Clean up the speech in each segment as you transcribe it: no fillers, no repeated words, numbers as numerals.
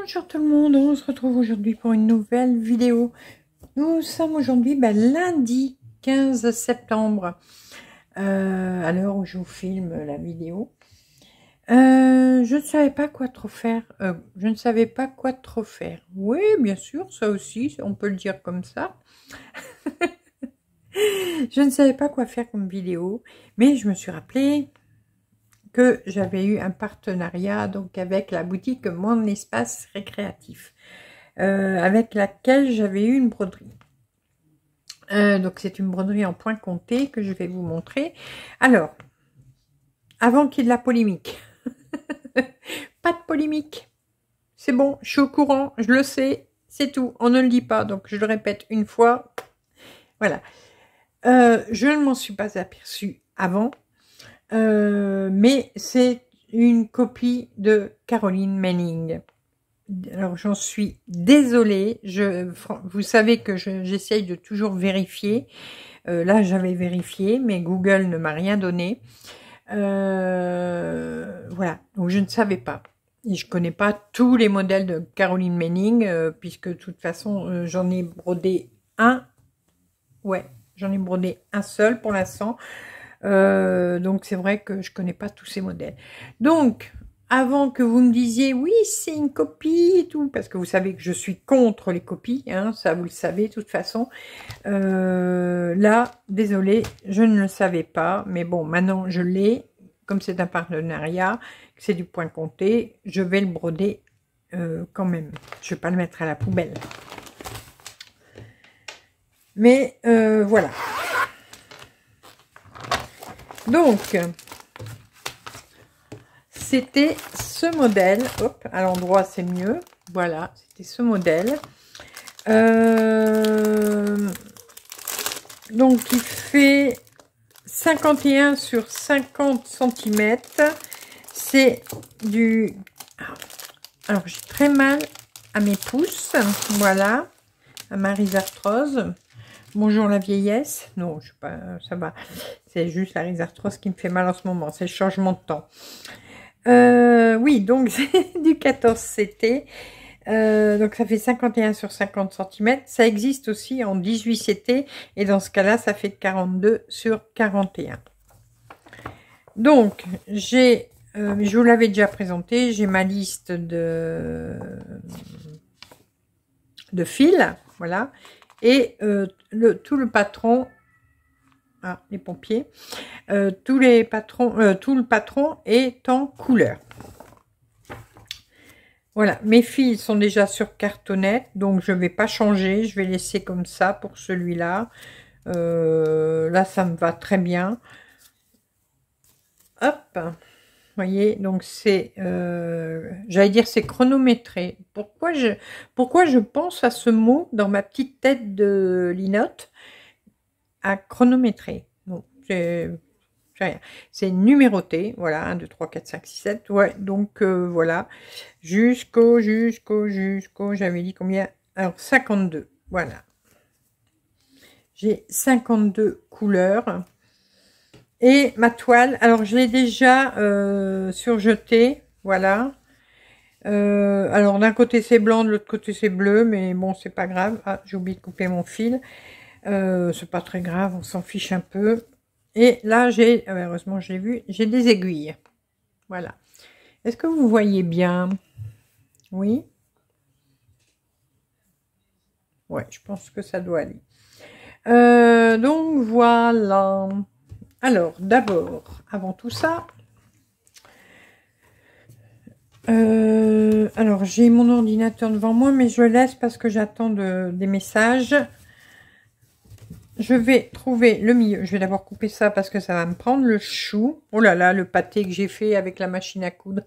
Bonjour tout le monde, on se retrouve aujourd'hui pour une nouvelle vidéo. Nous sommes aujourd'hui lundi 15 septembre, à l'heure où je vous filme la vidéo. Je ne savais pas quoi trop faire. Je ne savais pas quoi trop faire. Oui, bien sûr, ça aussi, on peut le dire comme ça. Je ne savais pas quoi faire comme vidéo, mais je me suis rappelé que j'avais eu un partenariat donc avec la boutique Mon Espace Récréatif, avec laquelle j'avais eu une broderie. Donc c'est une broderie en point compté que je vais vous montrer. Alors, avant qu'il y ait de la polémique, pas de polémique, c'est bon, je suis au courant, je le sais, c'est tout, on ne le dit pas, donc je le répète une fois, voilà. Je ne m'en suis pas aperçue avant, mais c'est une copie de Caroline Manning. Alors j'en suis désolée, vous savez que j'essaye de toujours vérifier. Là j'avais vérifié, mais Google ne m'a rien donné. Voilà, donc je ne savais pas. Et je connais pas tous les modèles de Caroline Manning, puisque de toute façon j'en ai brodé un. Ouais, j'en ai brodé un seul pour l'instant. Donc c'est vrai que je connais pas tous ces modèles. Donc avant que vous me disiez oui c'est une copie et tout, parce que vous savez que je suis contre les copies, hein, ça vous le savez de toute façon. Là désolé, je ne le savais pas, mais bon maintenant je l'ai, comme c'est un partenariat, c'est du point compté, je vais le broder quand même. Je vais pas le mettre à la poubelle. Mais voilà. Donc, c'était ce modèle. Hop, à l'endroit, c'est mieux. Voilà, c'était ce modèle. Donc, il fait 51 sur 50 cm. C'est du... Alors, j'ai très mal à mes pouces. Voilà, à ma rhizarthrose. Bonjour la vieillesse. Non, je sais pas, ça va. C'est juste la rhizarthrose qui me fait mal en ce moment. C'est le changement de temps. Oui, donc c'est du 14 CT. Donc ça fait 51 sur 50 cm. Ça existe aussi en 18 CT. Et dans ce cas-là, ça fait 42 sur 41. Donc, je vous l'avais déjà présenté. J'ai ma liste de fils. Voilà. Et tout le patron, les pompiers, tout le patron est en couleur. Voilà, mes fils sont déjà sur cartonnette, donc je ne vais pas changer, je vais laisser comme ça pour celui-là. Là, ça me va très bien. Hop, voyez, donc c'est, j'allais dire c'est chronométré. Pourquoi je pense à ce mot dans ma petite tête de linotte, à chronométrer. Bon, c'est numéroté, voilà, 1, 2, 3, 4, 5, 6, 7, ouais, donc voilà, jusqu'au, j'avais dit combien? Alors, 52, voilà. J'ai 52 couleurs. Et ma toile, alors je l'ai déjà surjetée, voilà. Alors d'un côté c'est blanc, de l'autre côté c'est bleu, mais bon c'est pas grave. Ah, j'ai oublié de couper mon fil. C'est pas très grave, on s'en fiche un peu. Et là j'ai, heureusement je l'ai vu, j'ai des aiguilles. Voilà. Est-ce que vous voyez bien? Oui. Ouais, je pense que ça doit aller. Donc voilà. Alors, d'abord, avant tout ça, alors j'ai mon ordinateur devant moi, mais je le laisse parce que j'attends des messages. Je vais trouver le milieu. Je vais d'abord couper ça parce que ça va me prendre le chou. Oh là là, le pâté que j'ai fait avec la machine à coudre.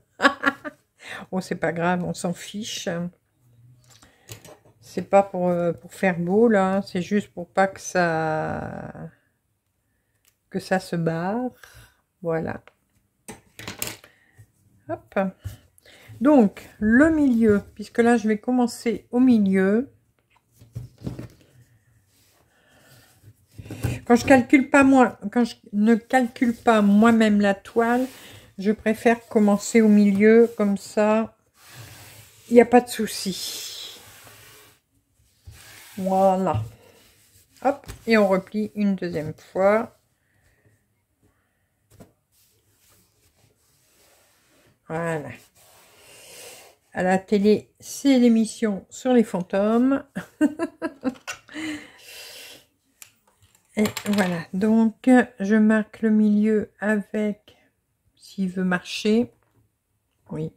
Oh, c'est pas grave, on s'en fiche. C'est pas pour faire beau, là. C'est juste pour pas que ça se barre. Voilà. Hop. Donc, le milieu, puisque là, je vais commencer au milieu. Quand je ne calcule pas moi-même la toile, je préfère commencer au milieu, comme ça, il n'y a pas de souci. Voilà. Hop, et on replie une deuxième fois. Voilà. À la télé, c'est l'émission sur les fantômes. Et voilà, donc je marque le milieu avec, s'il veut marcher, oui,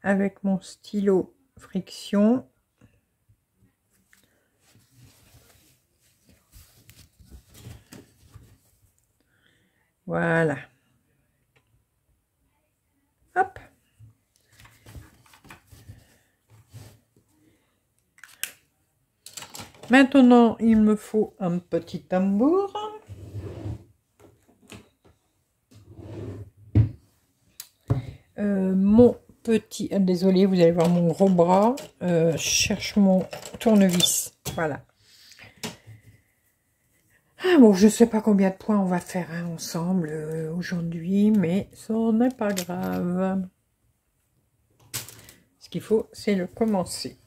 avec mon stylo friction. Voilà. Hop. Maintenant, il me faut un petit tambour. Mon petit... désolé, vous allez voir mon gros bras. Je cherche mon tournevis. Voilà. Ah bon, je sais pas combien de points on va faire hein, ensemble aujourd'hui, mais ça n'est pas grave. Ce qu'il faut, c'est le commencer.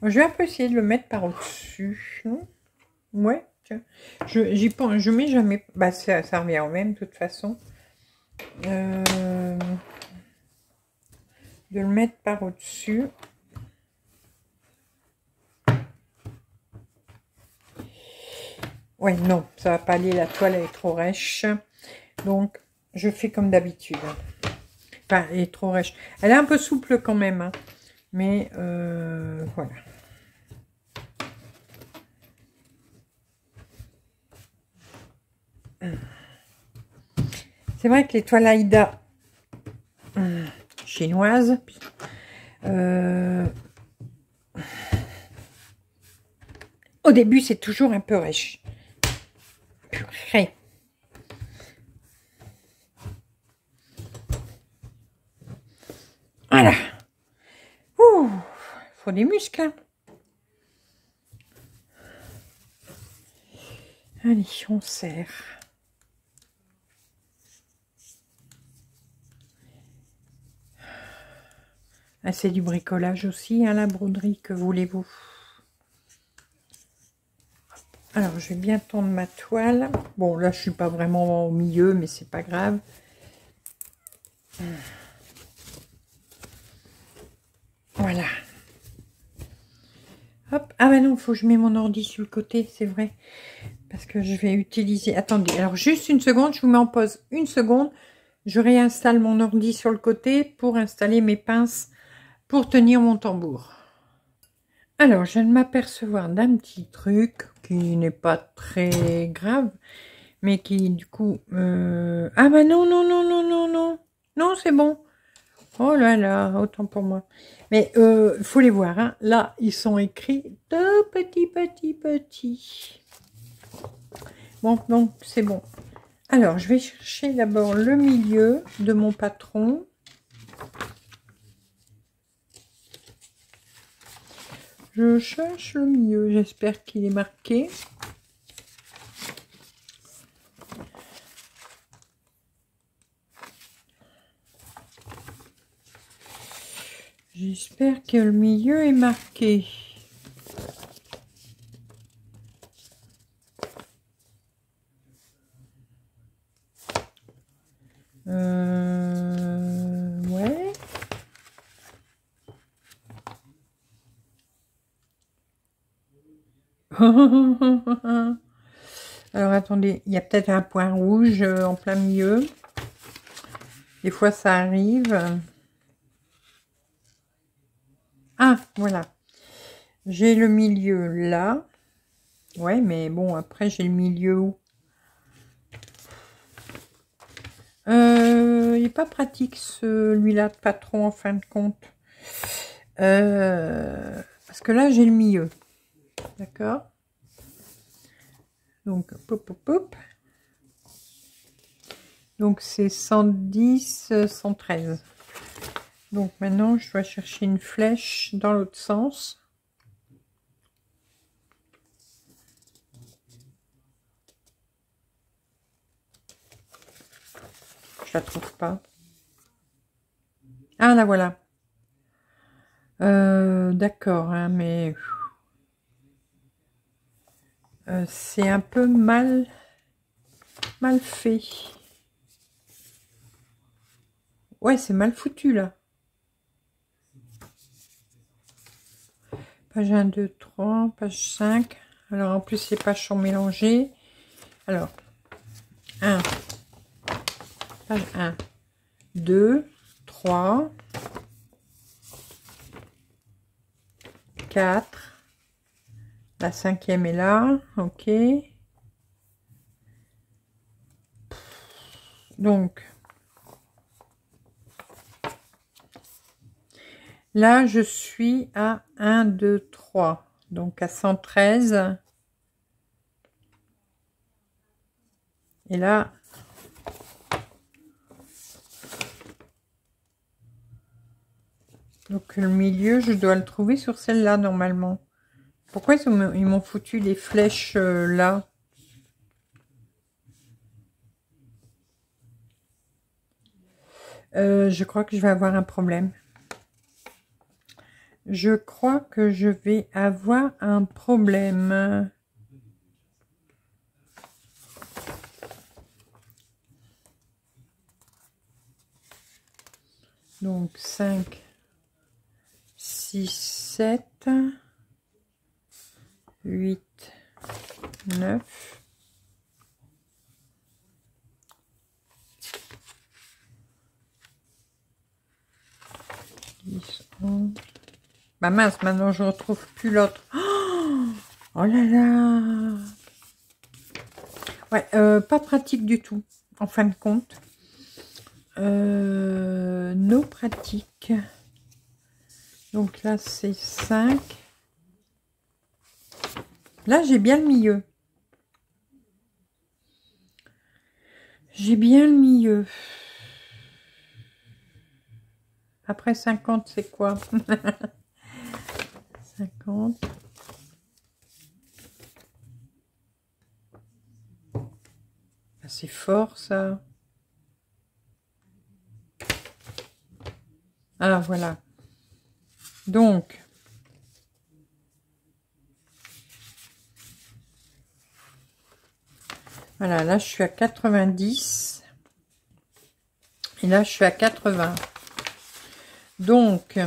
Je vais un peu essayer de le mettre par au-dessus. Ouais, j'y pense, je mets jamais. Bah, ça revient au même, de toute façon. De le mettre par au-dessus. Ouais, non, ça va pas aller, la toile elle est trop rêche. Donc, je fais comme d'habitude. Enfin, elle est trop rêche. Elle est un peu souple quand même, hein. Mais voilà. C'est vrai que les toiles Aïda chinoises, au début, c'est toujours un peu rêche. Purée. Voilà. Ouh, faut des muscles. Hein. Allez, on serre. Ah, c'est du bricolage aussi, hein, la broderie, que voulez-vous? Alors, je vais bien tendre ma toile. Bon, là, je suis pas vraiment au milieu, mais c'est pas grave. Voilà. Hop. Ah ben non, il faut que je mette mon ordi sur le côté, c'est vrai. Parce que je vais utiliser... Attendez, alors juste une seconde, je vous mets en pause une seconde. Je réinstalle mon ordi sur le côté pour installer mes pinces pour tenir mon tambour. Alors, je viens de m'apercevoir d'un petit truc qui n'est pas très grave, mais qui du coup... Ah bah non, non, non, non, non, non. Non, c'est bon. Oh là là, autant pour moi. Mais il faut les voir. Hein. Là, ils sont écrits de petits. Bon, donc c'est bon. Alors, je vais chercher d'abord le milieu de mon patron. Je cherche le milieu. J'espère qu'il est marqué. J'espère que le milieu est marqué. Ouais. Alors attendez, il y a peut-être un point rouge en plein milieu. Des fois ça arrive. Ah, voilà. J'ai le milieu là. Ouais, mais bon, après j'ai le milieu où? Il n'est pas pratique celui-là de patron en fin de compte. Parce que là j'ai le milieu. D'accord? Donc, pop, pop, pop. Donc c'est 110, 113. Donc maintenant je dois chercher une flèche dans l'autre sens. Je la trouve pas. Ah, là, voilà. D'accord, hein, mais c'est un peu mal fait. Ouais, c'est mal foutu, là. Page 1, 2, 3, page 5. Alors, en plus, les pages sont mélangées. Alors, 1, page 1, 2, 3, 4. La 5e est là. OK. Donc, là, je suis à 1, 2, 3. Donc, à 113. Et là, donc le milieu, je dois le trouver sur celle-là, normalement. Pourquoi ils m'ont foutu des flèches là? Je crois que je vais avoir un problème. Je crois que je vais avoir un problème. Donc 5, 6, 7, 8, 9. Bah mince, maintenant je retrouve plus l'autre. Oh là là. Ouais, pas pratique du tout, en fin de compte. Nos pratiques. Donc là, c'est 5. Là, j'ai bien le milieu. J'ai bien le milieu. Après 50, c'est quoi? 50. C'est fort, ça. Ah, voilà. Donc, voilà, là, je suis à 90. Et là, je suis à 80. Donc,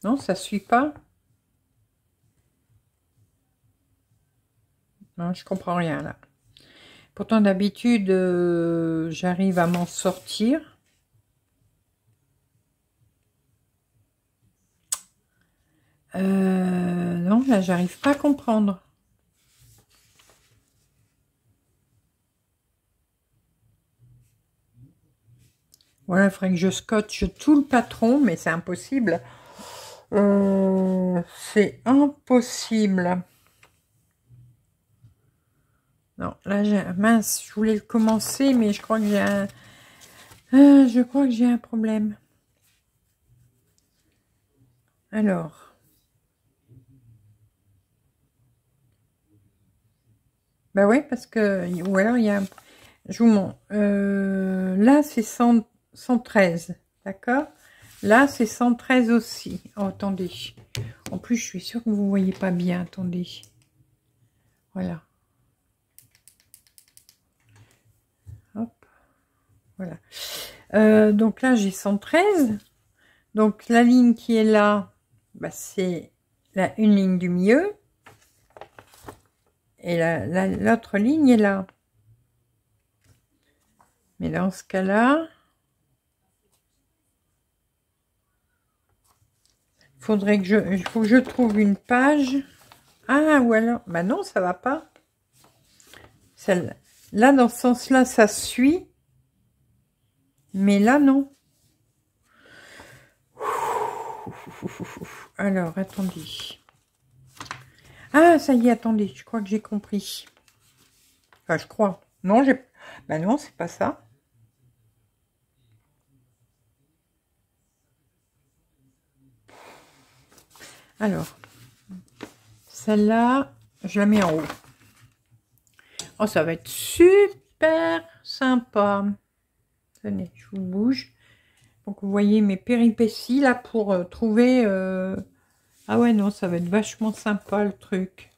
non, ça suit pas. Non, je comprends rien, là. Pourtant, d'habitude, j'arrive à m'en sortir. Non, là, j'arrive pas à comprendre. Voilà, il faudrait que je scotche tout le patron, mais c'est impossible. C'est impossible. Non, là, mince, je voulais le commencer, mais je crois que j'ai un... je crois que j'ai un problème. Alors. Bah ouais, parce que... Ou alors, il y a... Je vous montre. Là, c'est 113. D'accord? Là, c'est 113 aussi. Oh, attendez. En plus, je suis sûre que vous ne voyez pas bien. Attendez. Voilà. Hop. Voilà. Donc là, j'ai 113. Donc, la ligne qui est là, bah, c'est une ligne du milieu. Et l'autre ligne est là. Mais dans ce cas-là, il faut que je trouve une page. Ah, ou alors, bah non, ça va pas. Celle là, dans ce sens-là, ça suit. Mais là, non. Alors, attendez. Ah, ça y est, attendez, je crois que j'ai compris. Enfin, je crois. Non, j'ai... Bah non, c'est pas ça. Alors, celle-là, je la mets en haut. Oh, ça va être super sympa. Tenez, je vous bouge. Donc vous voyez mes péripéties là pour trouver... Ah ouais, non, ça va être vachement sympa le truc.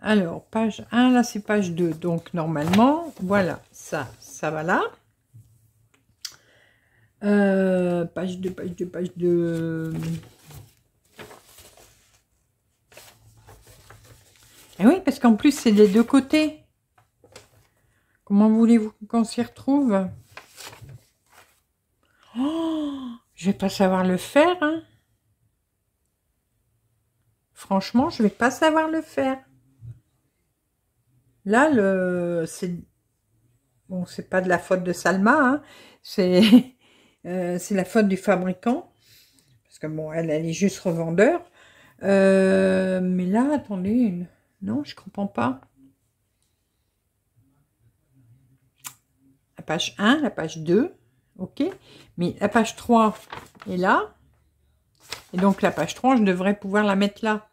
Alors, page 1, là c'est page 2. Donc normalement, voilà, ça va là. Page 2, page 2, page 2. Et oui, parce qu'en plus c'est des deux côtés. Comment voulez-vous qu'on s'y retrouve? Oh, je vais pas savoir le faire, hein. Franchement, je vais pas savoir le faire. Là, c'est bon, c'est pas de la faute de Salma, hein. C'est c'est la faute du fabricant, parce que bon, elle est juste revendeur. Mais là, attendez, non, je comprends pas. La page 1, la page 2, ok. Mais la page 3 est là. Et donc la page 3, je devrais pouvoir la mettre là.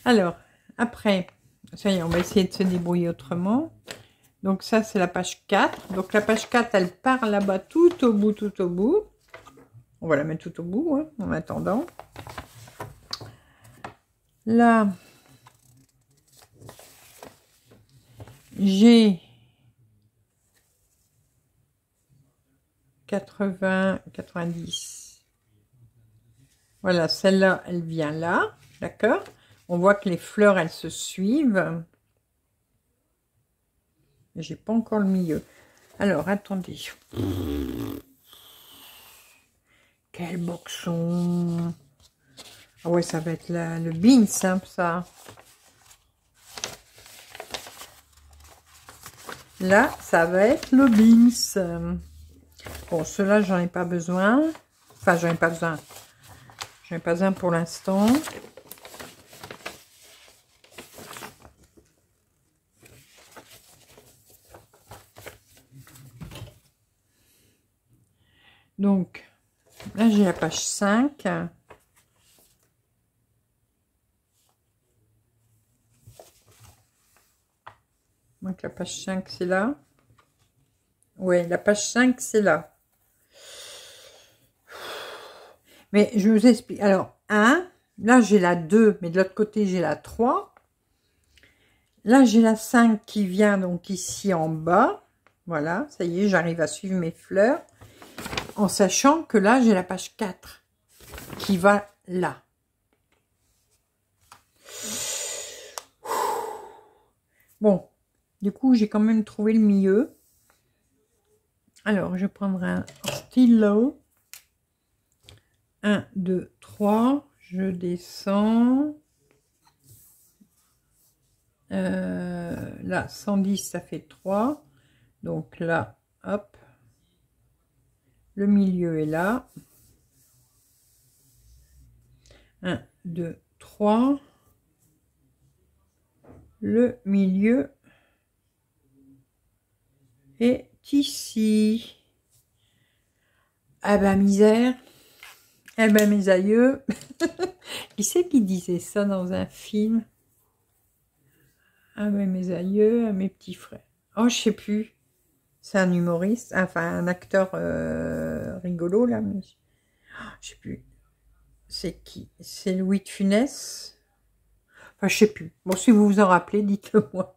Alors, après, ça y est, on va essayer de se débrouiller autrement. Donc ça, c'est la page 4. Donc la page 4, elle part là-bas tout au bout, tout au bout. On va la mettre tout au bout, hein, en attendant. Là, j'ai 80, 90. Voilà, celle-là, elle vient là, d'accord? On voit que les fleurs, elles se suivent. J'ai pas encore le milieu. Alors, attendez. Quel boxon! Ah ouais, ça va être le beans, hein, ça. Là, ça va être le beans. Bon, ceux-là, j'en ai pas besoin. Enfin, j'en ai pas besoin. J'en ai pas besoin pour l'instant. Donc, là, j'ai la page 5. Donc, la page 5, c'est là. Ouais, la page 5, c'est là. Mais je vous explique. Alors, 1, là, j'ai la 2, mais de l'autre côté, j'ai la 3. Là, j'ai la 5 qui vient donc ici en bas. Voilà, ça y est, j'arrive à suivre mes fleurs. En sachant que là, j'ai la page 4 qui va là. Bon, du coup, j'ai quand même trouvé le milieu. Alors, je prendrai un stylo. 1, 2, 3. Je descends. Là, 110, ça fait 3. Donc là, hop. Le milieu est là. 1, 2, 3. Le milieu est ici. Ah ben misère. Eh ben mes aïeux. Qui c'est qui disait ça dans un film? Ah ben mes aïeux, mes petits frères. Oh, je sais plus. C'est un humoriste, enfin un acteur rigolo là, mais je sais plus. C'est qui? C'est Louis de Funès. Enfin, je sais plus. Bon, si vous vous en rappelez, dites-le moi.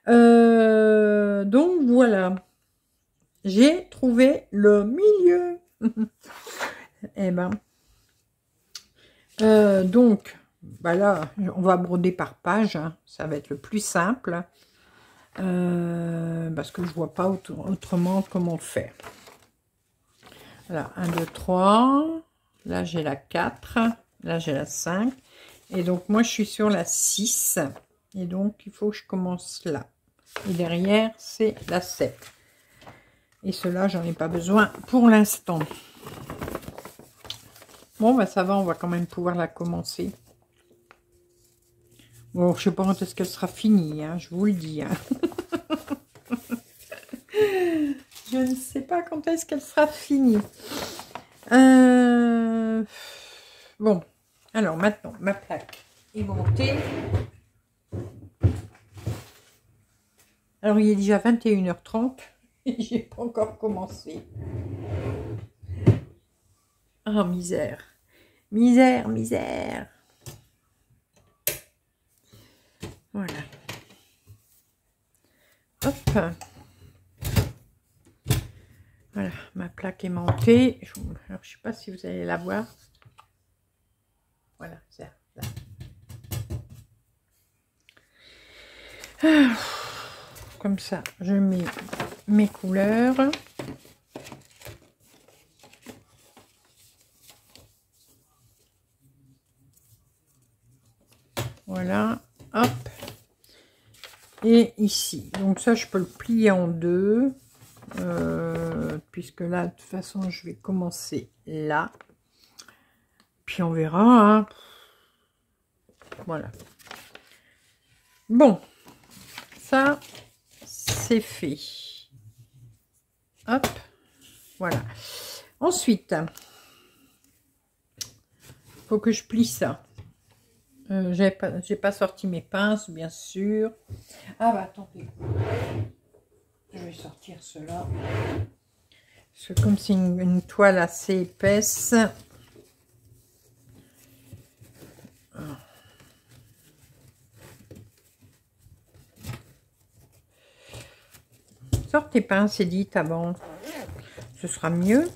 Donc voilà. J'ai trouvé le milieu. Eh ben. Donc, bah là, on va broder par page. Hein. Ça va être le plus simple. Parce que je vois pas autrement comment faire. Voilà, 1, 2, 3. Là, j'ai la 4. Là, j'ai la 5. Et donc, moi, je suis sur la 6. Et donc, il faut que je commence là. Et derrière, c'est la 7. Et cela, j'en ai pas besoin pour l'instant. Bon, bah ça va, on va quand même pouvoir la commencer. Bon, je sais pas quand est-ce qu'elle sera finie, hein, je vous le dis. Hein. Je ne sais pas quand est-ce qu'elle sera finie. Bon, alors maintenant, ma plaque est montée. Alors, il est déjà 21h30 et j'ai pas encore commencé. Oh, misère. Misère, misère. Voilà. Hop. Voilà, ma plaque est montée. Alors, je sais pas si vous allez la voir. Voilà, ça. Comme ça, je mets mes couleurs. Voilà, hop. Et ici, donc ça, je peux le plier en deux. Puisque là, de toute façon, je vais commencer là. Puis on verra, hein. Voilà. Bon, ça, c'est fait. Hop, voilà. Ensuite, faut que je plie ça. J'ai pas sorti mes pinces, bien sûr. Ah bah attendez. Je vais sortir cela. Parce que comme c'est une toile assez épaisse. Sors tes pinces, Edith, avant. Ce sera mieux.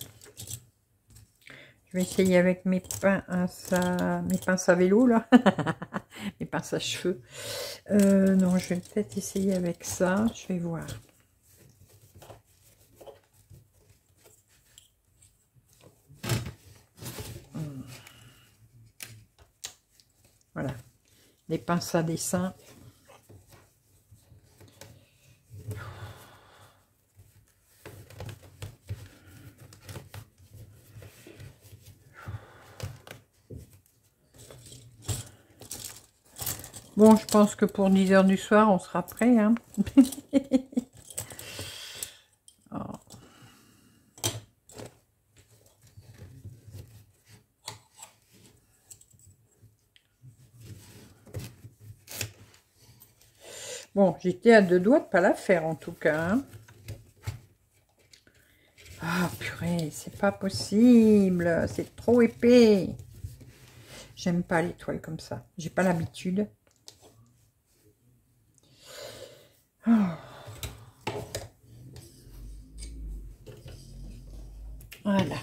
Je vais essayer avec mes pinces à vélo, là. Mes pinces à cheveux. Non, je vais peut-être essayer avec ça. Je vais voir. Voilà. Les pinces à dessin. Bon, je pense que pour 10 h du soir, on sera prêt. Hein. Oh. Bon, j'étais à 2 doigts de pas la faire en tout cas. Hein. Ah, purée, c'est pas possible. C'est trop épais. J'aime pas les toiles comme ça. J'ai pas l'habitude. Oh. Voilà.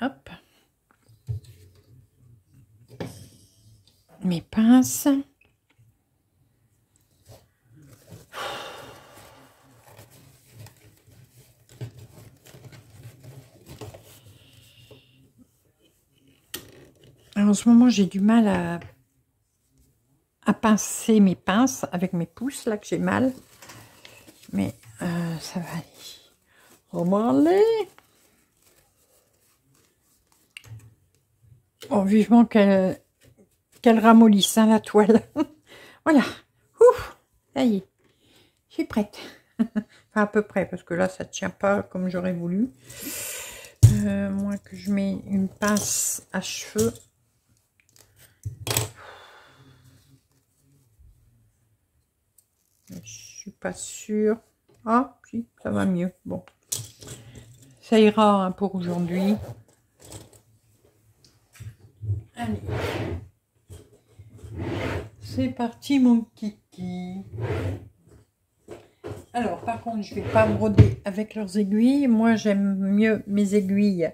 Hop. Mes pinces. Alors, en ce moment, j'ai du mal à pincer mes pinces avec mes pouces, là, que j'ai mal. Mais ça va aller. On va aller. Oh, vivement qu'elle ramollisse, hein, la toile. Voilà. Ouf, ça y est. Je suis prête. Enfin, à peu près, parce que là, ça ne tient pas comme j'aurais voulu. Moi, que je mets une pince à cheveux. Je suis pas sûre. Ah, si, ça va mieux. Bon. Ça ira hein, pour aujourd'hui. Allez. C'est parti, mon kiki. Alors, par contre, je ne vais pas broder avec leurs aiguilles. Moi, j'aime mieux mes aiguilles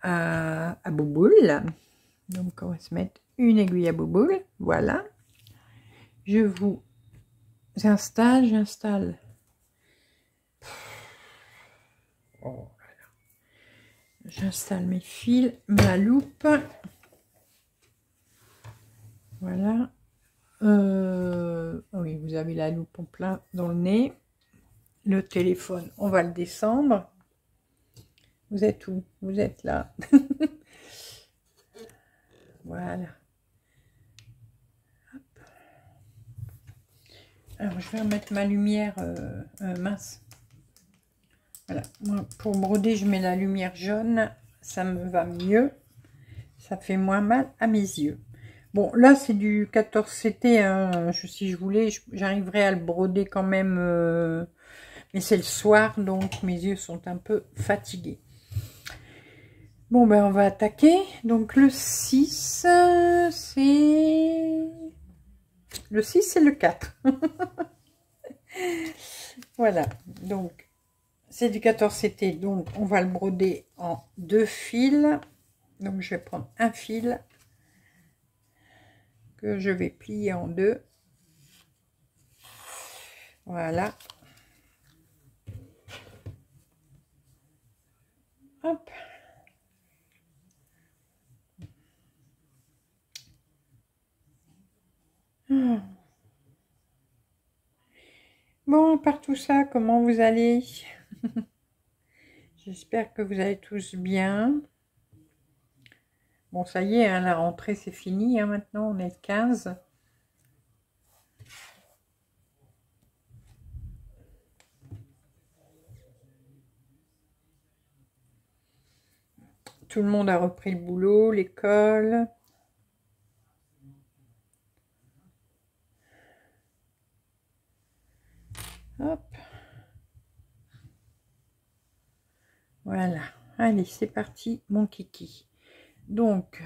à bouboule. Donc, on va se mettre une aiguille à bouboule. Voilà. Je vous installe, j'installe. Oh, j'installe mes fils, ma loupe. Voilà. Oui, vous avez la loupe en plein dans le nez. Le téléphone, on va le descendre. Vous êtes où? Vous êtes là. Voilà. Hop. Alors, je vais remettre ma lumière mince. Voilà. Moi, pour broder, je mets la lumière jaune. Ça me va mieux. Ça fait moins mal à mes yeux. Bon, là, c'est du 14 CT, hein. Si je voulais, j'arriverais à le broder quand même. Mais c'est le soir, donc mes yeux sont un peu fatigués. Bon, ben, on va attaquer. Donc, le 6, c'est... Le 6, c'est le 4. Voilà. Donc, c'est du 14 CT. Donc, on va le broder en 2 fils. Donc, je vais prendre un fil que je vais plier en 2. Voilà. Hop. Bon, par tout ça, comment vous allez? J'espère que vous allez tous bien. Bon, ça y est, hein, la rentrée, c'est fini. Hein, maintenant, on est le 15. Tout le monde a repris le boulot, l'école. Hop. Voilà. Allez, c'est parti, mon kiki. Donc,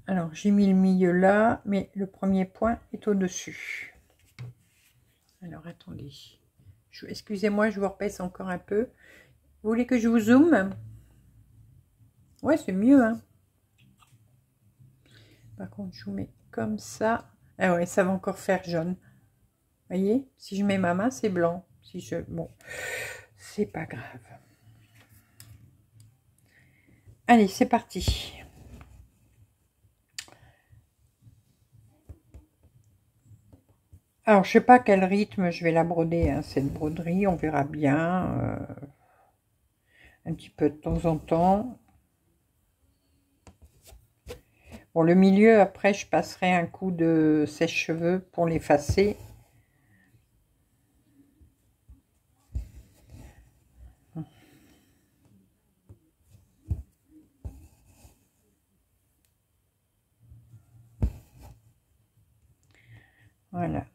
alors, j'ai mis le milieu là, mais le premier point est au-dessus. Alors, attendez. Excusez-moi, je vous repasse encore un peu. Vous voulez que je vous zoome? Ouais, c'est mieux, hein. Par contre, je vous mets comme ça. Ah ouais, ça va encore faire jaune. Vous voyez? Si je mets ma main, c'est blanc. Si je... Bon, c'est pas grave. Allez, c'est parti. Alors, je sais pas à quel rythme je vais la broder, hein, cette broderie. On verra bien. Un petit peu de temps en temps. Bon, le milieu, après, je passerai un coup de sèche-cheveux pour l'effacer. Voilà.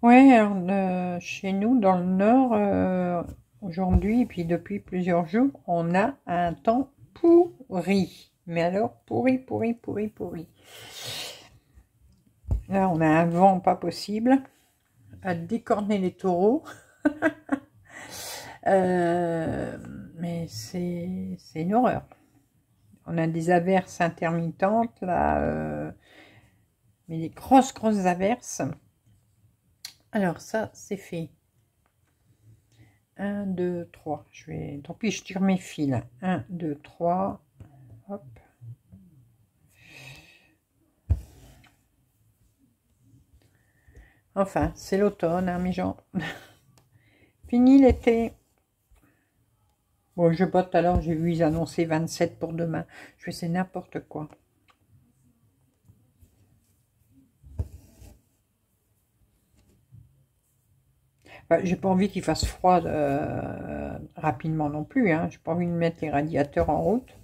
Ouais, alors, chez nous, dans le nord, aujourd'hui, et puis depuis plusieurs jours, on a un temps pourri. Mais alors, pourri, pourri, pourri, pourri. Là, on a un vent pas possible à décorner les taureaux. Mais c'est une horreur. On a des averses intermittentes, là, mais des grosses, grosses averses. Alors, ça, c'est fait. 1, 2, 3. Je vais... Tant pis, je tire mes fils. 1, 2, 3. Hop. Enfin, c'est l'automne, hein, mes gens. Fini l'été. Bon, je botte alors, j'ai vu, ils annonçaient 27 pour demain. Je fais, c'est n'importe quoi. Enfin, j'ai pas envie qu'il fasse froid rapidement non plus. Hein. J'ai pas envie de mettre les radiateurs en route.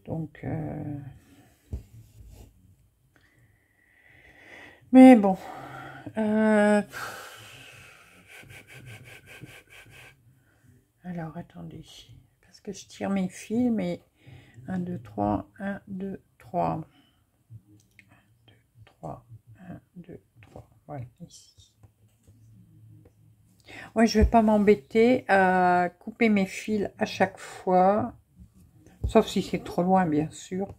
Donc... Mais bon. Alors, attendez. Parce que je tire mes fils, mais 1, 2, 3, 1, 2, 3. 1, 2, 3, 1, 2, 3. Voilà, ici. Ouais, je vais pas m'embêter à couper mes fils à chaque fois. Sauf si c'est trop loin, bien sûr.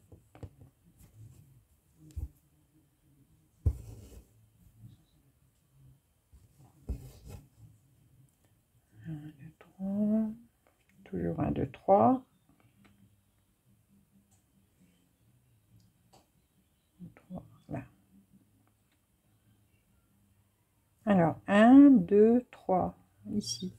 Toujours 1, 2, 3. Là. Alors, 1, 2, 3. Ici.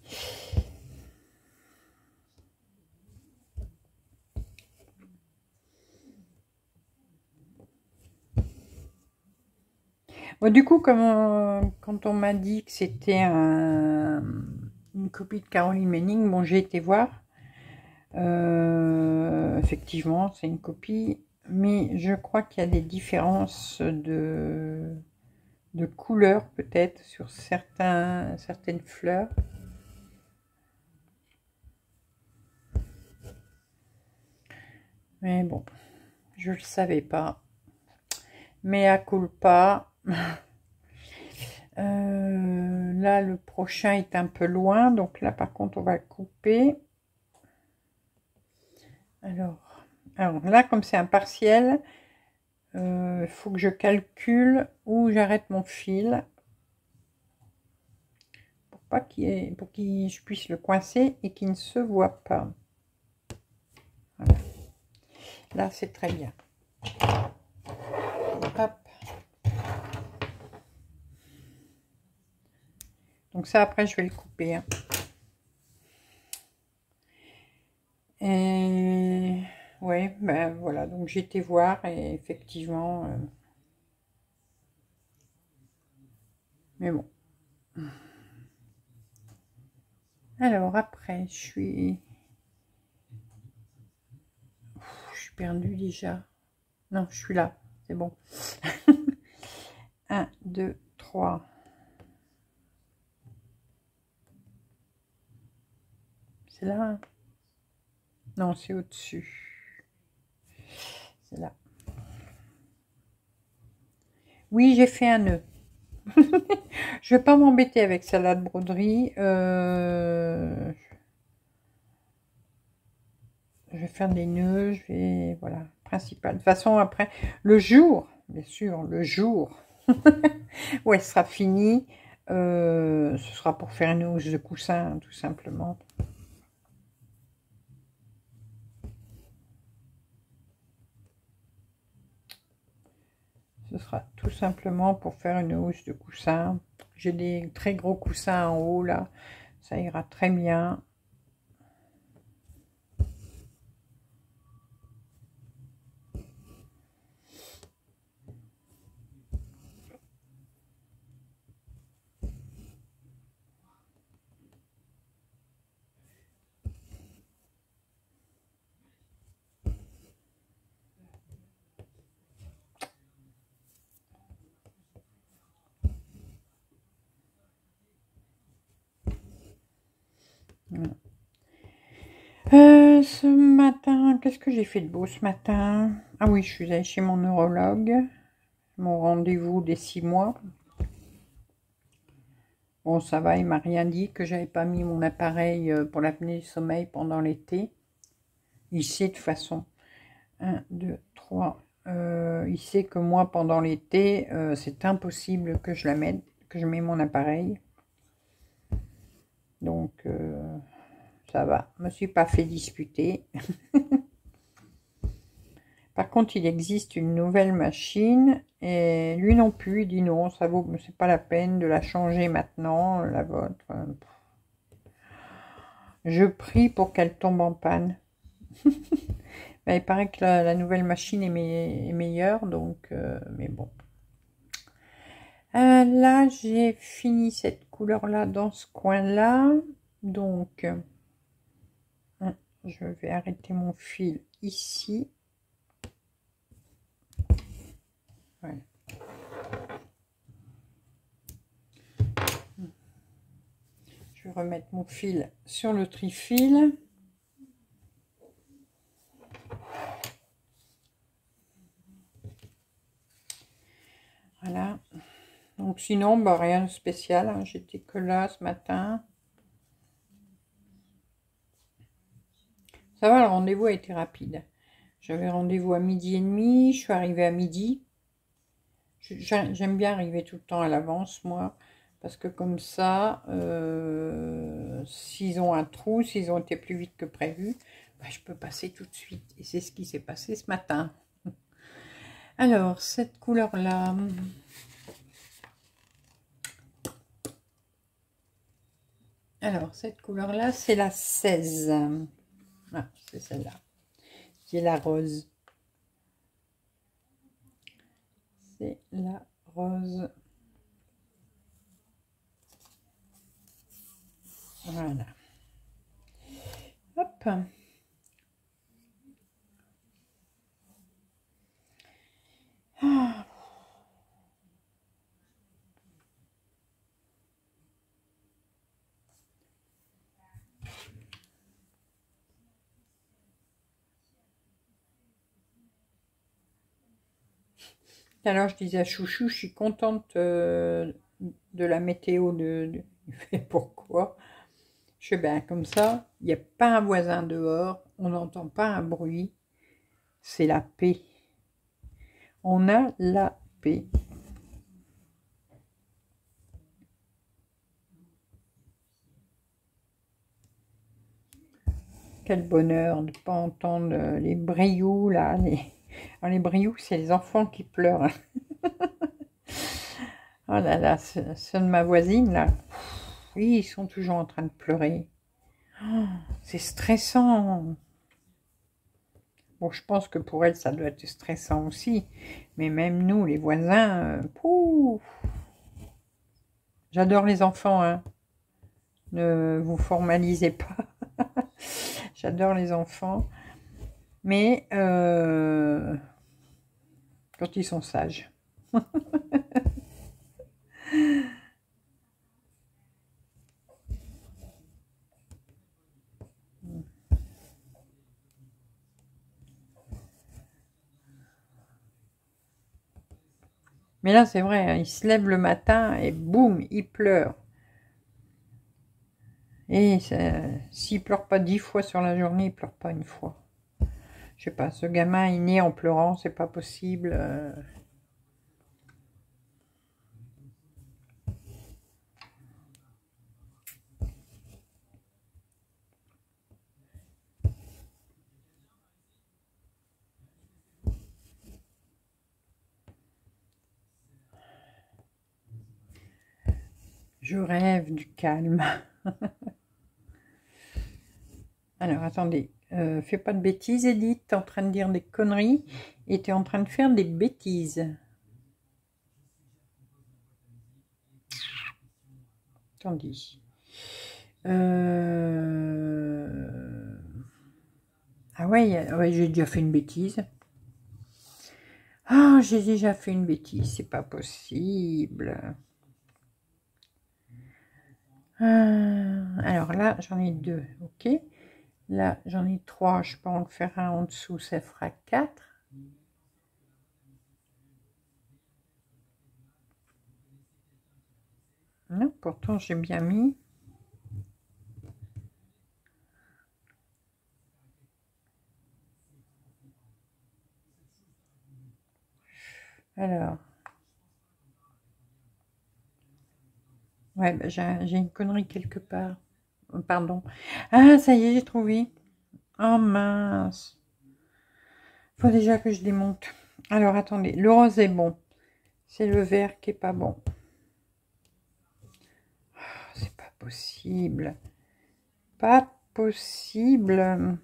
Bon, du coup, quand on m'a dit que c'était une copie de Caroline Manning, bon, j'ai été voir. Effectivement, c'est une copie, mais je crois qu'il y a des différences de couleurs peut-être sur certaines fleurs. Mais bon, je le savais pas. Mais à culpa. Là, le prochain est un peu loin, donc là, par contre, on va le couper. Alors là, comme c'est un partiel, il faut que je calcule où j'arrête mon fil pour pas je puisse le coincer et qu'il ne se voit pas. Voilà. Là, c'est très bien. Hop. Donc ça, après, je vais le couper. Hein. Et ouais, ben voilà. Donc j'ai été voir et effectivement, mais bon. Alors après, je suis perdue déjà. Non, je suis là. C'est bon. 1, 2, 3. C'est là. Hein. Non, c'est au-dessus. C'est là. Oui, j'ai fait un nœud. Je vais pas m'embêter avec celle-là de broderie. Je vais faire des nœuds. Je vais... Voilà, principal. De toute façon, après, le jour, bien sûr, le jour où elle sera finie, ce sera pour faire une housse de coussin, tout simplement. Ce sera tout simplement pour faire une housse de coussin. J'ai des très gros coussins en haut, là. Ça ira très bien. Ce matin, qu'est-ce que j'ai fait de beau ce matin? Ah oui, je suis allée chez mon neurologue. Mon rendez-vous des 6 mois. Bon, ça va, il m'a rien dit, que j'avais pas mis mon appareil pour l'apnée du sommeil pendant l'été. Il sait de toute façon. 1, 2, 3. Il sait que moi, pendant l'été, c'est impossible que je la mette, que je mette mon appareil. Donc, ça va. Je me suis pas fait disputer. Par contre, il existe une nouvelle machine et lui non plus, il dit non, ça vaut, c'est pas la peine de la changer maintenant, la vôtre. Je prie pour qu'elle tombe en panne. Ben, il paraît que la nouvelle machine est meilleure, donc, mais bon. Là, j'ai fini cette couleur-là dans ce coin-là, donc, je vais arrêter mon fil ici. Voilà. Je vais remettre mon fil sur le trifil. Voilà. Donc sinon, bah, rien de spécial. Hein. J'étais que là ce matin. Ça va, le rendez-vous a été rapide. J'avais rendez-vous à 12h30. Je suis arrivée à midi. J'aime bien arriver tout le temps à l'avance, moi. Parce que comme ça, s'ils ont un trou, s'ils ont été plus vite que prévu, bah, je peux passer tout de suite. Et c'est ce qui s'est passé ce matin. Alors, cette couleur-là... Alors, cette couleur-là, c'est la 16. Ah, c'est celle-là. Qui est la rose. C'est la rose. Voilà. Hop. Ah. Alors, je disais à Chouchou, je suis contente de la météo Il fait pourquoi? Je fais ben comme ça, il n'y a pas un voisin dehors, on n'entend pas un bruit, c'est la paix. On a la paix. Quel bonheur de ne pas entendre les brioux là. Alors, les brioux, c'est les enfants qui pleurent. Hein. Oh là là, ceux de ma voisine là, oui, ils sont toujours en train de pleurer. Oh, c'est stressant. Bon, je pense que pour elle, ça doit être stressant aussi. Mais même nous, les voisins, pouf. J'adore les enfants, hein. Ne vous formalisez pas. J'adore les enfants. Mais quand ils sont sages. Mais là, c'est vrai, hein, ils se lèvent le matin et boum, ils pleurent. Et s'il pleure pas 10 fois sur la journée, il pleure pas une fois. Je sais pas, ce gamin est né en pleurant, c'est pas possible. Je rêve du calme. Alors, attendez, fais pas de bêtises, Edith, t'es en train de dire des conneries et t'es en train de faire des bêtises. Attendez. Ah ouais, ouais, j'ai déjà fait une bêtise. Ah, j'ai déjà fait une bêtise, c'est pas possible. Alors là, j'en ai deux, ok. Là, j'en ai trois, je peux en faire un en dessous, ça fera 4. Non, pourtant j'ai bien mis. Alors, ouais, bah, j'ai une connerie quelque part. Pardon. Ah, ça y est, j'ai trouvé. Oh mince. Faut déjà que je démonte. Alors, attendez. Le rose est bon. C'est le vert qui est pas bon. Oh, c'est pas possible. Pas possible.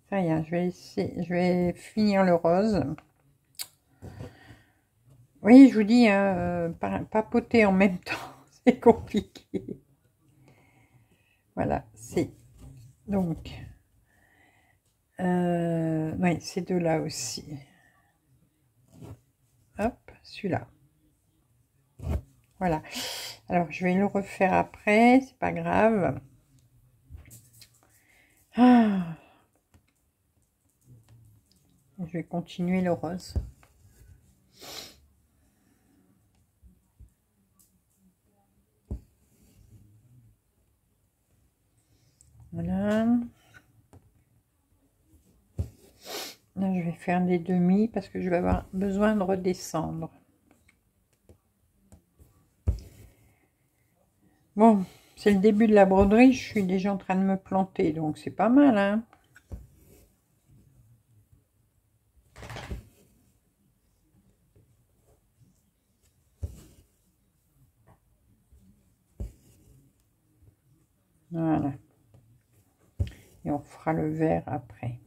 Rien, je vais essayer. Je vais finir le rose. Oui, je vous dis, hein, papoter en même temps, c'est compliqué. Voilà, c'est donc, ouais, ces deux-là aussi. Hop, celui-là. Voilà. Alors, je vais le refaire après, c'est pas grave. Ah, je vais continuer le rose. Voilà. Là, je vais faire des demi parce que je vais avoir besoin de redescendre. Bon, c'est le début de la broderie, je suis déjà en train de me planter, donc c'est pas mal, hein. Voilà. Et on fera le vert après.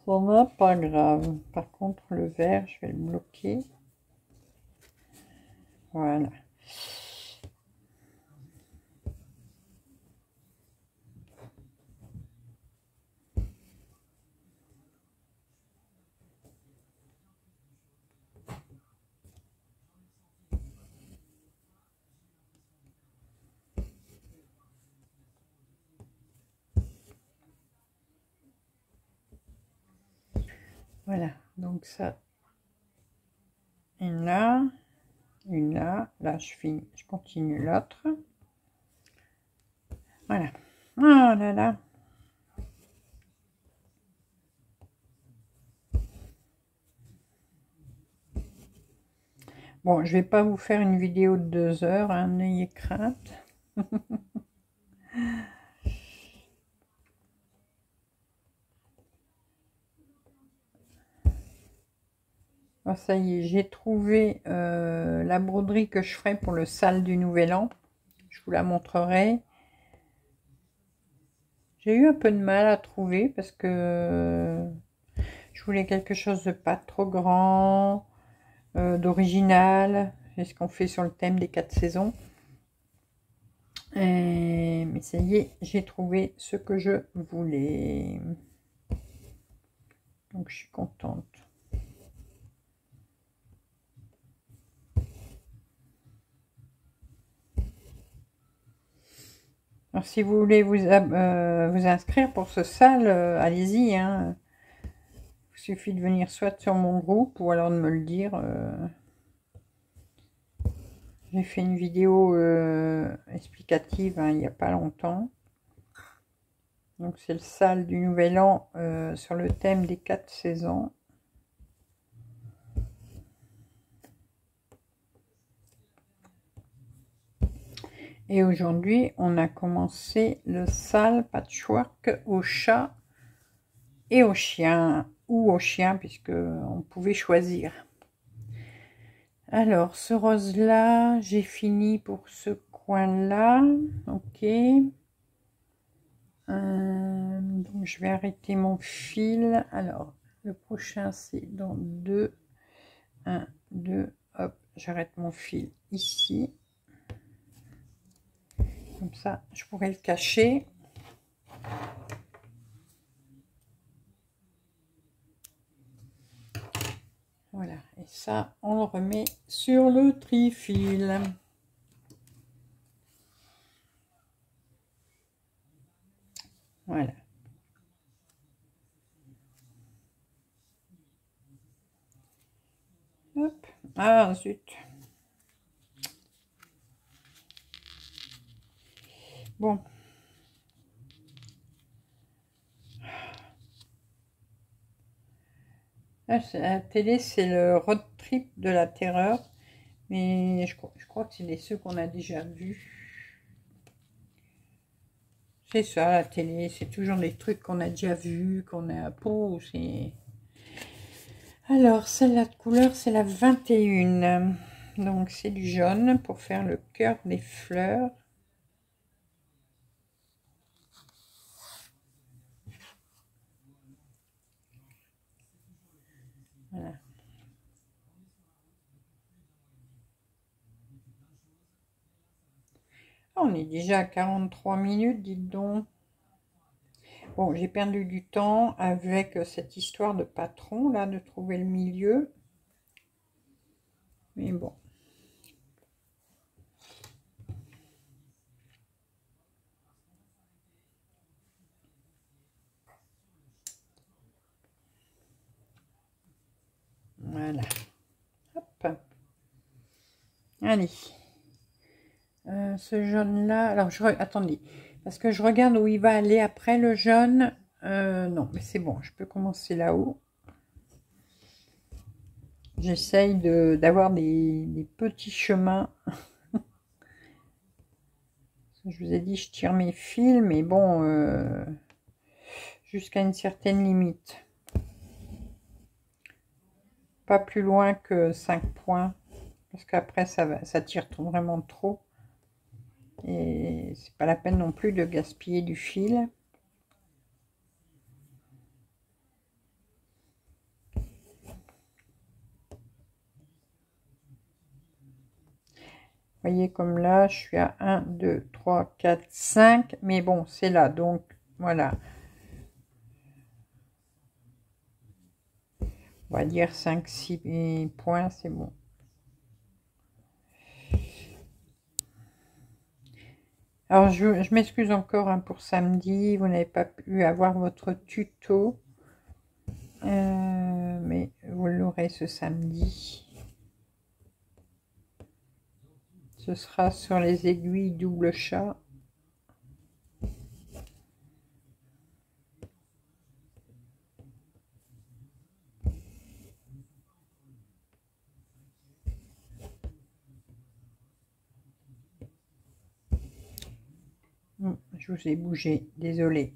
Ça n'est pas grave. Par contre, le vert, je vais le bloquer. Voilà. Voilà, donc ça, une là, une là. Là, je finis, je continue l'autre. Voilà. Oh là là. Bon, je vais pas vous faire une vidéo de 2 heures, hein, n'ayez crainte. Oh, ça y est, j'ai trouvé la broderie que je ferai pour le sale du Nouvel An. Je vous la montrerai. J'ai eu un peu de mal à trouver parce que je voulais quelque chose de pas trop grand, d'original. C'est ce qu'on fait sur le thème des 4 saisons. Mais ça y est, j'ai trouvé ce que je voulais. Donc je suis contente. Alors si vous voulez vous inscrire pour ce sale, allez-y. Hein. Il suffit de venir soit sur mon groupe ou alors de me le dire. J'ai fait une vidéo explicative hein, il n'y a pas longtemps. Donc c'est le sale du Nouvel An sur le thème des 4 saisons. Et aujourd'hui, on a commencé le sale patchwork au chat et au chien, ou au chien, puisque on pouvait choisir. Alors, ce rose-là, j'ai fini pour ce coin-là. Ok. Donc, je vais arrêter mon fil. Alors, le prochain, c'est dans 2. 1, 2, hop, j'arrête mon fil ici. Comme ça, je pourrais le cacher. Voilà, et ça, on le remet sur le trifil. Voilà. Hop. Ah, zut. Bon. Là, la télé, c'est le road trip de la terreur. Mais je crois que c'est ceux qu'on a déjà vus. C'est ça, la télé. C'est toujours des trucs qu'on a déjà vus, qu'on a... Oh, c'est... Alors, celle-là de couleur, c'est la 21. Donc, c'est du jaune pour faire le cœur des fleurs. Voilà. On est déjà à 43 minutes, dites donc. Bon, j'ai perdu du temps avec cette histoire de patron, là, de trouver le milieu. Mais bon. Voilà. Hop. Allez. Ce jaune-là... Alors, attendez. Parce que je regarde où il va aller après le jaune. Non, mais c'est bon. Je peux commencer là-haut. J'essaye d'avoir des petits chemins. Je vous ai dit, je tire mes fils, mais bon, jusqu'à une certaine limite. Pas plus loin que 5 points, parce qu'après, ça tire vraiment trop. Et c'est pas la peine non plus de gaspiller du fil. Vous voyez, comme là, je suis à 1, 2, 3, 4, 5. Mais bon, c'est là, donc voilà. On va dire 5, 6 points, c'est bon. Alors, je m'excuse encore hein, pour samedi. Vous n'avez pas pu avoir votre tuto. vous l'aurez ce samedi. Ce sera sur les aiguilles double chat. Je vous ai bougé, désolé.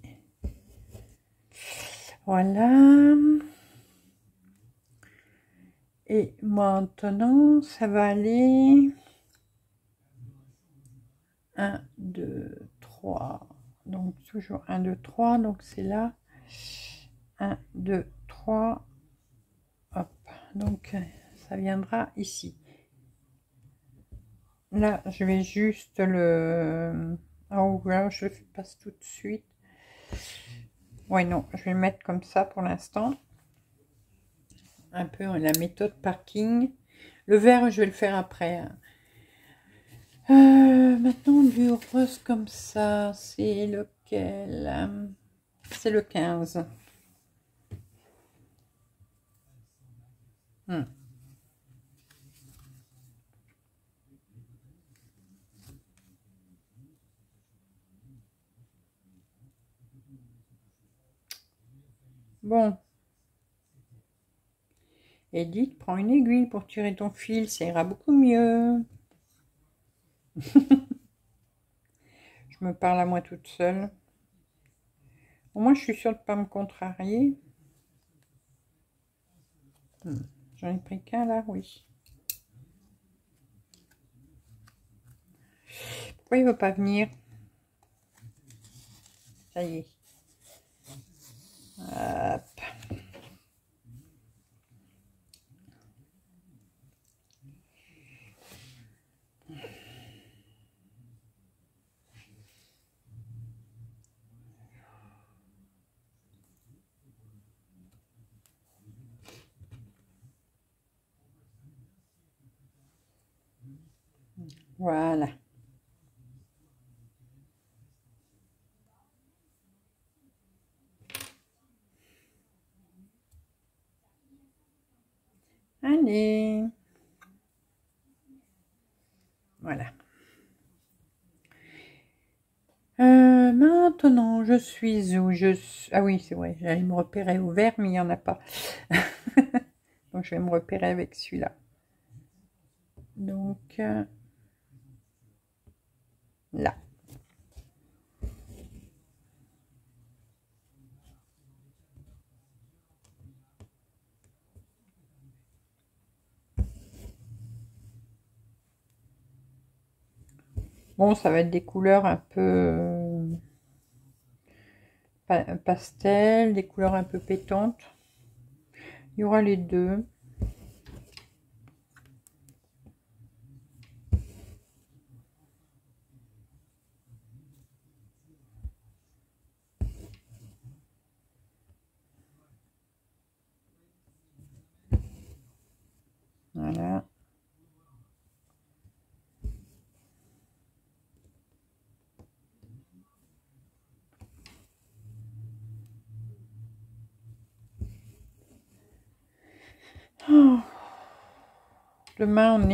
Voilà. Et maintenant, ça va aller 1, 2, 3. Donc, toujours 1, 2, 3. Donc, c'est là. 1, 2, 3. Hop. Donc, ça viendra ici. Là, je vais juste le... Oh, là, je le passe tout de suite. Ouais, non, je vais le mettre comme ça pour l'instant. Un peu la méthode parking. Le vert, je vais le faire après. Maintenant, du rose comme ça, c'est lequel? C'est le 15. Bon. Edith, prends une aiguille pour tirer ton fil, ça ira beaucoup mieux. Je me parle à moi toute seule. Au moins, je suis sûre de ne pas me contrarier. J'en ai pris qu'un là, oui. Pourquoi il ne veut pas venir? Ça y est. Hop. Voilà. Allez. Voilà. Maintenant, je suis où? Ah oui, c'est vrai, j'allais me repérer au vert, mais il n'y en a pas. Donc, je vais me repérer avec celui-là. Donc, là. Bon, ça va être des couleurs un peu pastel, des couleurs un peu pétantes. Il y aura les deux. Voilà. Oh. Demain, on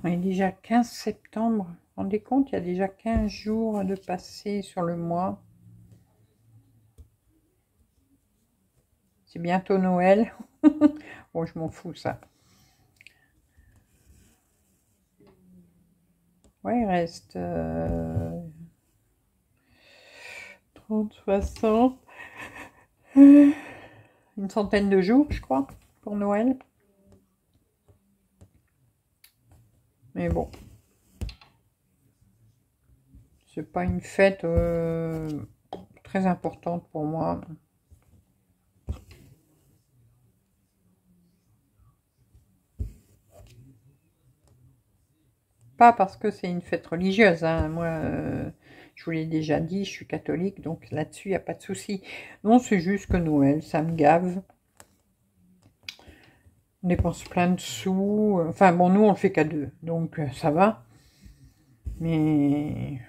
est déjà 15 septembre. Vous vous rendez compte, il y a déjà 15 jours de passé sur le mois. C'est bientôt Noël. Bon, je m'en fous, ça. Ouais, il reste 30, 60, une centaine de jours, je crois, pour Noël. Mais bon, c'est pas une fête très importante pour moi. Pas parce que c'est une fête religieuse, hein. Moi, je vous l'ai déjà dit, je suis catholique, donc là-dessus, il n'y a pas de souci. Non, c'est juste que Noël, ça me gave. On dépense plein de sous. Enfin, bon, nous, on le fait qu'à deux, donc ça va. Mais...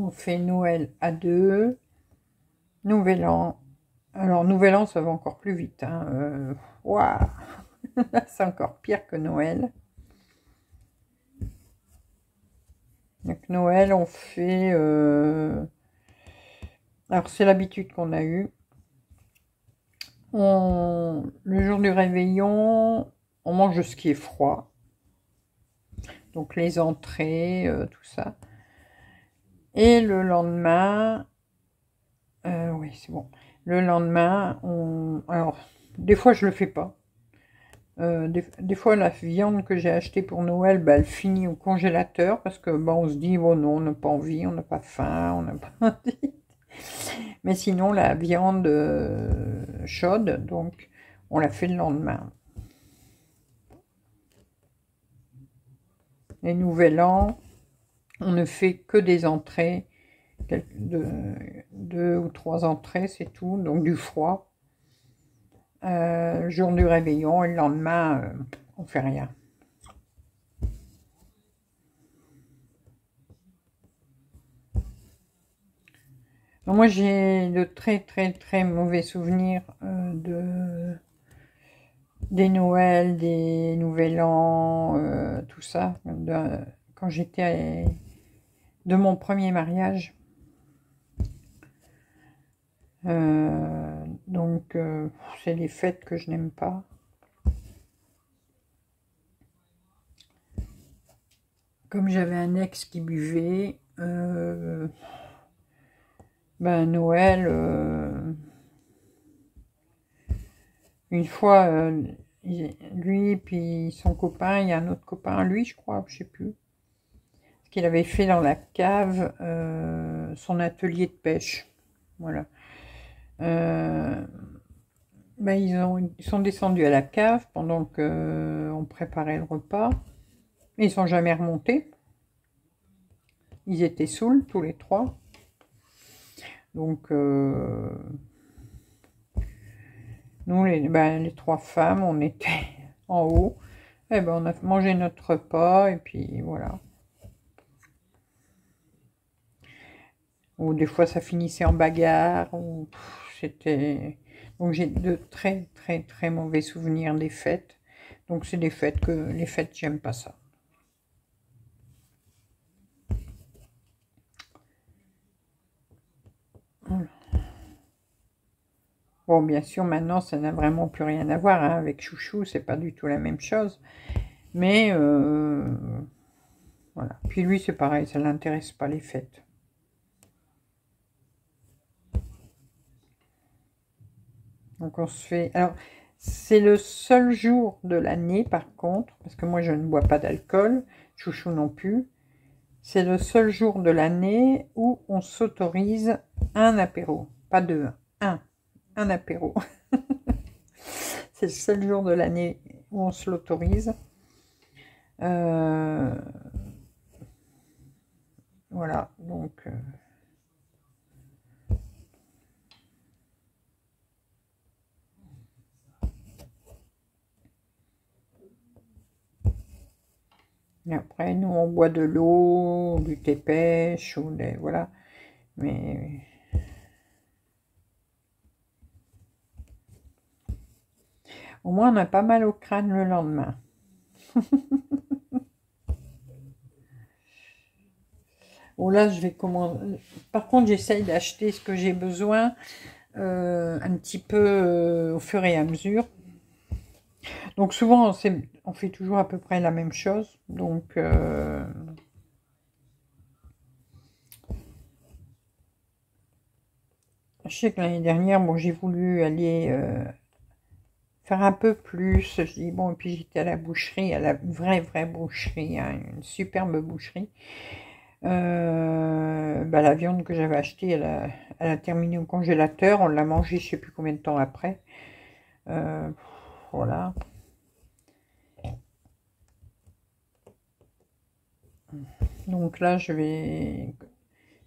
On fait Noël à deux, Nouvel An. Alors, Nouvel An, ça va encore plus vite. Hein. Waouh. C'est encore pire que Noël. Donc, Noël, on fait... Alors, c'est l'habitude qu'on a eue. Le jour du réveillon, on mange ce qui est froid. Donc, les entrées, tout ça. Et le lendemain... oui, c'est bon. Le lendemain, alors, des fois, je le fais pas. Des fois, la viande que j'ai achetée pour Noël, bah, elle finit au congélateur parce que bah, on se dit, oh non, on n'a pas envie, on n'a pas faim, on n'a pas envie. Mais sinon, la viande chaude, donc on la fait le lendemain. Les Nouvel An, on ne fait que des entrées, deux ou trois entrées, c'est tout, donc du froid. Le jour du réveillon et le lendemain, on fait rien. Donc moi, j'ai de très très très mauvais souvenirs des Noëls, des Nouvel An, tout ça, quand j'étais de mon premier mariage. Donc, c'est les fêtes que je n'aime pas. Comme j'avais un ex qui buvait, ben Noël, une fois, lui puis son copain, il y a un autre copain, lui je crois, je sais plus, ce qu'il avait fait dans la cave, son atelier de pêche, voilà. Ben ils sont descendus à la cave pendant que on préparait le repas, et ils sont jamais remontés. Ils étaient saouls tous les trois. Donc, nous, les trois femmes, on était en haut. Et ben, on a mangé notre repas, et puis voilà. Ou des fois, ça finissait en bagarre. C'était... Donc, j'ai de très, très, très mauvais souvenirs des fêtes. Donc, c'est des fêtes les fêtes, j'aime pas ça. Voilà. Bon, bien sûr, maintenant, ça n'a vraiment plus rien à voir hein, avec Chouchou, c'est pas du tout la même chose. Mais, voilà. Puis lui, c'est pareil, ça l'intéresse pas les fêtes. Donc, on se fait... Alors, c'est le seul jour de l'année, par contre, parce que moi, je ne bois pas d'alcool, Chouchou non plus. C'est le seul jour de l'année où on s'autorise un apéro. Pas deux, un apéro. C'est le seul jour de l'année où on se l'autorise. Voilà, donc... Et après, nous, on boit de l'eau, du thé pêche, ou des... Voilà. Mais... Au moins, on a pas mal au crâne le lendemain. Bon, là, je vais commander... Par contre, j'essaye d'acheter ce que j'ai besoin un petit peu au fur et à mesure. Donc, souvent, on fait toujours à peu près la même chose. Donc... je sais que l'année dernière, bon, j'ai voulu aller faire un peu plus. Je dis, bon, et puis j'étais à la boucherie, à la vraie boucherie, hein, une superbe boucherie. Bah, la viande que j'avais achetée, elle a terminé au congélateur. On l'a mangée, je sais plus combien de temps après. Voilà. Donc là, je vais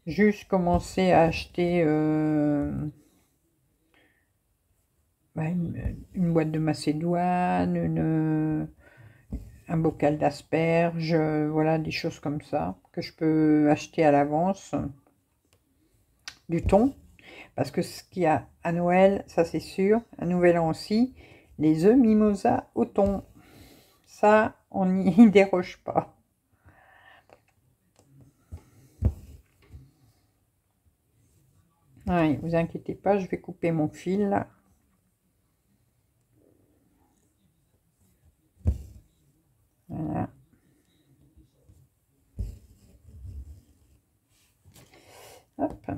juste commencer à acheter bah, une boîte de macédoine, un bocal d'asperges, voilà, des choses comme ça, que je peux acheter à l'avance. du thon. Parce que ce qu'il y a à Noël, ça c'est sûr, à Nouvel An aussi, les œufs mimosa au thon. Ça, on n'y déroge pas. Ouais, vous inquiétez pas, je vais couper mon fil là. Voilà. Hop.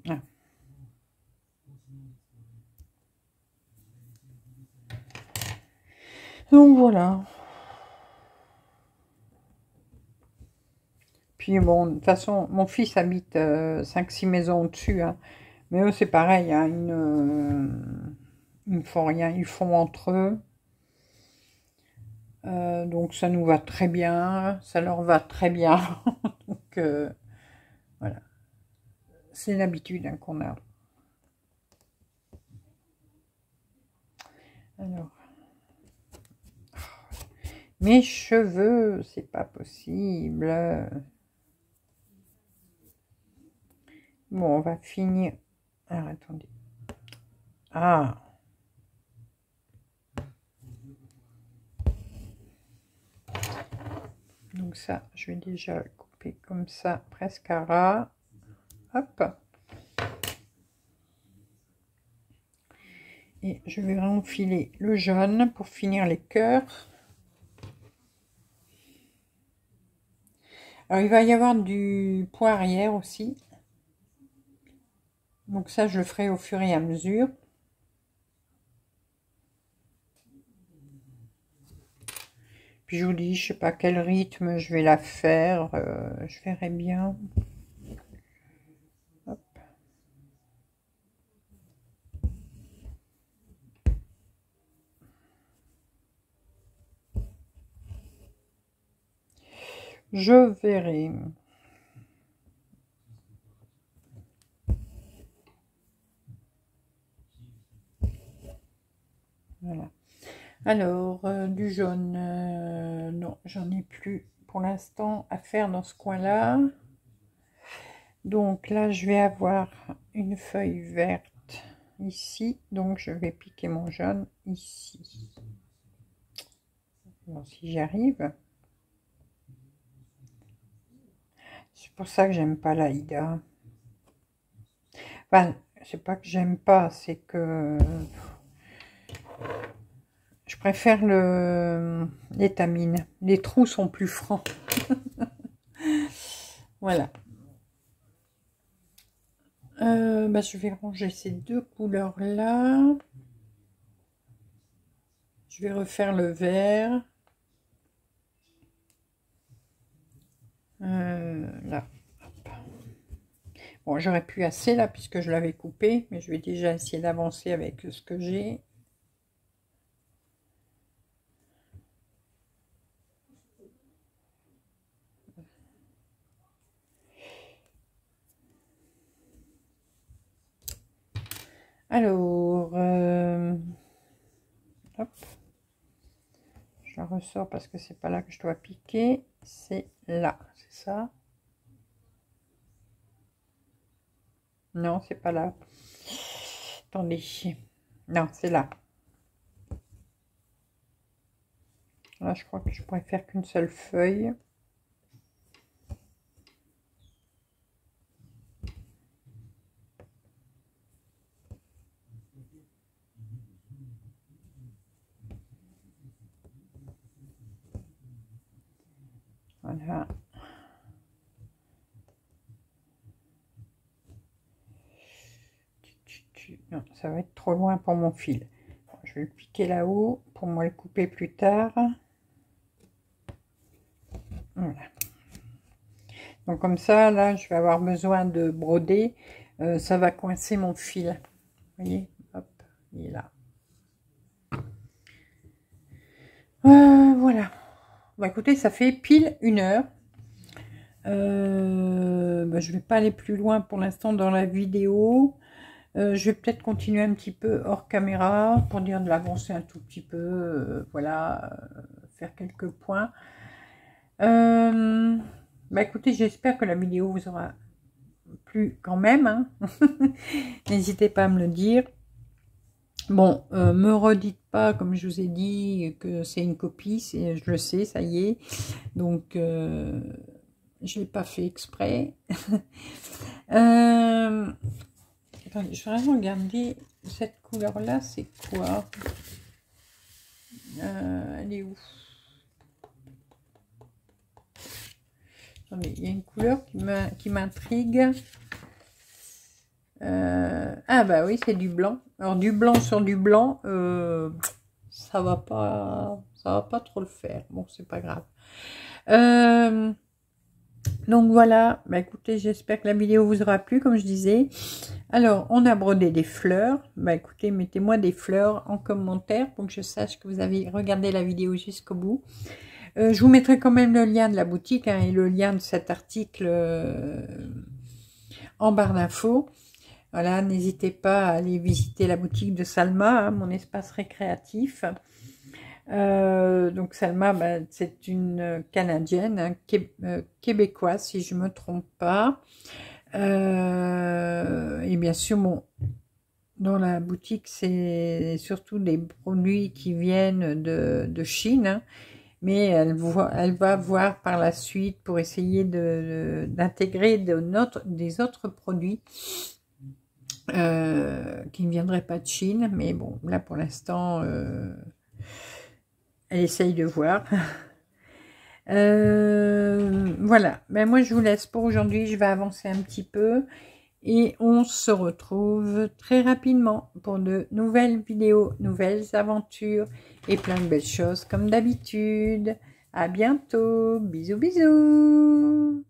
Ah. Donc voilà. Puis bon, de toute façon, mon fils habite 5-6 maisons au-dessus, hein. Mais eux, c'est pareil, hein, ils ne font rien, ils font entre eux. Donc ça nous va très bien, ça leur va très bien. Donc voilà, c'est l'habitude hein, qu'on a. Alors, mes cheveux, c'est pas possible. Bon, on va finir. Alors, attendez. Ah. Donc ça, je vais déjà couper comme ça, presque à ras. Hop. Et je vais enfiler le jaune pour finir les cœurs. Alors, il va y avoir du point arrière aussi. Donc ça, je le ferai au fur et à mesure. Puis je vous dis, je sais pas quel rythme je vais la faire. Je verrai bien. Hop. Je verrai. Voilà. Alors, du jaune, non, j'en ai plus pour l'instant à faire dans ce coin-là. Donc là, je vais avoir une feuille verte ici. Donc, je vais piquer mon jaune ici. Bon, si j'y arrive. C'est pour ça que j'aime pas l'Aïda. Enfin, c'est pas que j'aime pas, c'est que je préfère l'étamine. Les trous sont plus francs. Voilà. Bah, je vais ranger ces deux couleurs là. Je vais refaire le vert. Là. Hop. Bon, j'aurais pu assez là puisque je l'avais coupé, mais je vais déjà essayer d'avancer avec ce que j'ai. Alors, hop. Je la ressors parce que c'est pas là que je dois piquer, c'est là, c'est ça? Non, c'est pas là. Attendez. Non, c'est là. Là, je crois que je pourrais faire qu'une seule feuille. Voilà. Non, ça va être trop loin pour mon fil. Je vais le piquer là-haut pour moi le couper plus tard. Voilà. Donc comme ça, là, je vais avoir besoin de broder. Ça va coincer mon fil. Vous voyez? Hop, il est là. Voilà. Bah, écoutez, ça fait pile 1 heure. Bah, je vais pas aller plus loin pour l'instant dans la vidéo. Je vais peut-être continuer un petit peu hors caméra pour dire de l'avancer un tout petit peu. Voilà, faire quelques points. Bah écoutez, j'espère que la vidéo vous aura plu quand même, hein. N'hésitez pas à me le dire. Bon, me redites pas, comme je vous ai dit, que c'est une copie, je le sais, ça y est. Donc, je l'ai pas fait exprès. Attendez, je vais regarder cette couleur-là, c'est quoi? Elle est où? Attendez, il y a une couleur qui m'intrigue. Ah bah oui, c'est du blanc. Alors du blanc sur du blanc, ça va pas trop le faire. Bon, c'est pas grave. Donc voilà, bah écoutez, j'espère que la vidéo vous aura plu, comme je disais. Alors, on a brodé des fleurs. Bah écoutez, mettez-moi des fleurs en commentaire pour que je sache que vous avez regardé la vidéo jusqu'au bout. Je vous mettrai quand même le lien de la boutique, hein, et le lien de cet article en barre d'infos. Voilà, n'hésitez pas à aller visiter la boutique de Salma, hein, mon espace récréatif. Donc Salma, bah, c'est une Canadienne, hein, québécoise si je me trompe pas. Et bien sûr, bon, dans la boutique, c'est surtout des produits qui viennent de Chine, hein, mais elle va voir par la suite pour essayer d'intégrer des autres produits qui ne viendraient pas de Chine, mais bon, là pour l'instant, elle essaye de voir. Voilà, ben moi je vous laisse pour aujourd'hui, je vais avancer un petit peu et on se retrouve très rapidement pour de nouvelles vidéos, nouvelles aventures et plein de belles choses comme d'habitude. À bientôt, bisous bisous.